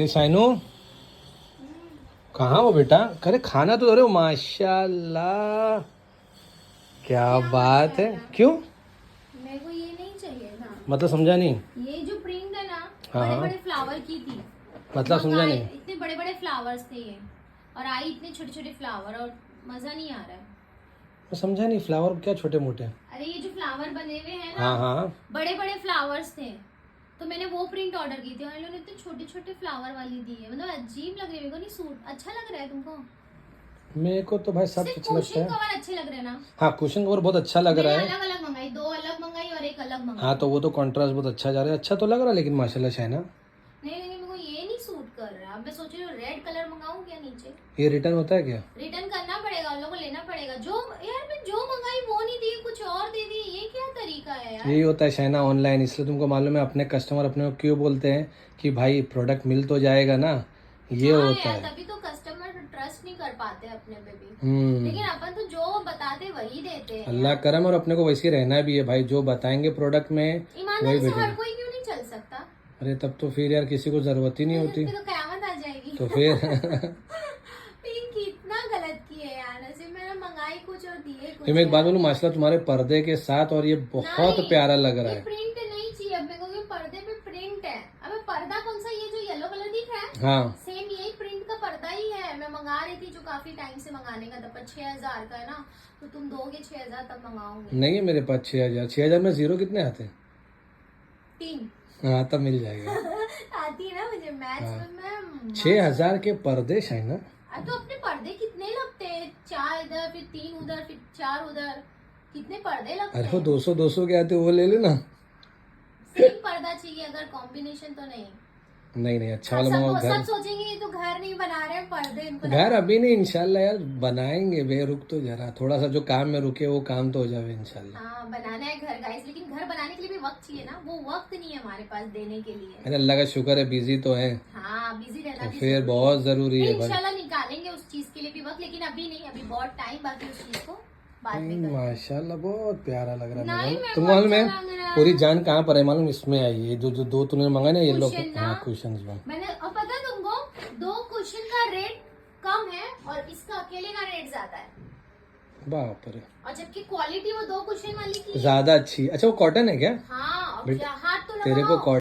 शाइनू कहाँ हो बेटा? अरे खाना तो दे रहे हो। माशाल्लाह, क्या बात है। क्यों? मेरे को ये नहीं चाहिए था। मतलब समझा नहीं। ये जो प्रिंट है ना, हाँ बड़े हाँ, बड़े फ्लावर की थी। मतलब समझा नहीं। इतने बड़े बड़े फ्लावर्स थे ये, और आई इतने छोटे छोटे फ्लावर, और मजा नहीं आ रहा है। मैं समझा नहीं, फ्लावर क्या छोटे मोटे? अरे ये जो फ्लावर बने हुए हैं ना, हाँ हाँ, बड़े बड़े फ्लावर्स थे, तो मैंने वो प्रिंट ऑर्डर की थी और इन लोगों ने इतने छोटे छोटे फ्लावर वाली दी है। मतलब अजीब लग रही है मेरे को। नहीं सूट अच्छा लग रहा है तुमको? मेरे को तो भाई सब सिर्फ अच्छा लगता कुशन है। कवर अच्छे लग रहे हैं ना? हाँ, कुशन कवर बहुत अच्छा लग रहा है। अलग अलग मंगाई, 2 अलग मंगाई और 1 अलग मंगाई। हाँ तो वो तो कॉन्ट्रास्ट बहुत अच्छा जा रहा है, अच्छा तो लग रहा है। लेकिन माशाल्लाह शाइना, नहीं मेरे को ये नहीं सूट कर रहा। अब मैं सोच रही हूँ रेड कलर मंगाऊं क्या नीचे। ये रिटर्न होता है क्या? रिटर्न करना पड़ेगा, उन लोगों को लेना पड़ेगा। जो यार मैं जो मंगाई वो नहीं दी, कुछ और दे दी। ये क्या तरीका है यार? यही होता है शाइना ऑनलाइन। इसलिए तुमको मालूम है अपने कस्टमर अपने को क्यों बोलते हैं कि भाई प्रोडक्ट मिल तो जाएगा ना, ये हाँ होता यार, है। तभी तो कस्टमर ट्रस्ट नहीं कर पाते अपने पे भी। हम्म, लेकिन अपन तो जो बताते वही देते हैं अल्लाह यार। करम। और अपने को वैसे ही रहना भी है भाई, जो बताएंगे प्रोडक्ट में वही ईमानदारी से हर भेजेंगे। कोई क्यों नहीं चल सकता? अरे तब तो फिर यार किसी को जरूरत ही नहीं होती। फिर तो कयामत आ जाएगी। तो फिर पिंक कितना गलत किए यार। ऐसे मैंने मंगाई कुछ और दिए कुछ। फिर मैं एक बात यार। बोलूं, माशाल्लाह तुम्हारे पर्दे के साथ, और ये बहुत नहीं, प्यारा लग रहा ये है। प्रिंट नहीं चाहिए अब मेरे को, ये पर्दे पे प्रिंट है। अब ये पर्दा कौन सा, ये जो येलो कलर दिख रहा है, हाँ, सेम यही प्रिंट का पर्दा ही है। मैं मंगा रही थी, जो काफी टाइम से मंगाने का था, पर 6000 का है ना, तो तुम दोगे 6000 तब मंगाऊंगी। नहीं है मेरे पास 6000। 6000 में जीरो कितने आते हैं? 3 हाँ तब मिल जाएगा। आती है ना मुझे मैथ्स हाँ, में। मैं 6000 के पर्दे शाइना। अब तो अपने पर्दे कितने लगते हैं? 4 इधर, फिर 3 उधर, फिर 4 उधर, कितने पर्दे लगते अरे वो हैं? 200 के आते, वो ले लेना। सेम पर्दा चाहिए, अगर कॉम्बिनेशन तो नहीं। नहीं अच्छा वाला मंगाओ। सब घर, सोचेंगे ये तो घर नहीं बना रहे हैं, पर्दे इनको घर अभी नहीं, इंशाल्लाह यार बनाएंगे बे। रुक तो जरा, थोड़ा सा जो काम में रुके वो काम तो हो जाए इंशाल्लाह। हाँ बनाना है घर गाइस, लेकिन घर बनाने के लिए भी वक्त चाहिए ना। वो वक्त नहीं है हमारे पास देने के लिए। अरे अल्लाह का शुक्र है बिजी तो है, हाँ बिजी रहना तो भी फिर जरूरी बहुत जरूरी है भाई। इंशाल्लाह निकालेंगे उस चीज के लिए भी वक्त, लेकिन अभी नहीं। अभी बहुत टाइम बाकी उस चीज को बाद में करेंगे। माशाल्लाह बहुत प्यारा लग रहा है। नहीं, मालूम मेरे तुम को मालूम है अच्छा लग रहा है। पूरी जान कहाँ पर है मालूम? इसमें आई है जो जो दो तूने मंगाए ना येलो। कुशन ना, हाँ कुशन में। मैंने, और पता है तुमको, 2 कुशन का रेट कम है और इसका अकेले का रेट ज्यादा है। बाप रे, और जबकि क्वालिटी वो 2 कुशन वाली की है। ज्यादा अच्छी। अच्छा वो कॉटन है क्या? हाँ, और बेटा, क्या हाथ तो तेरे को लगाओ।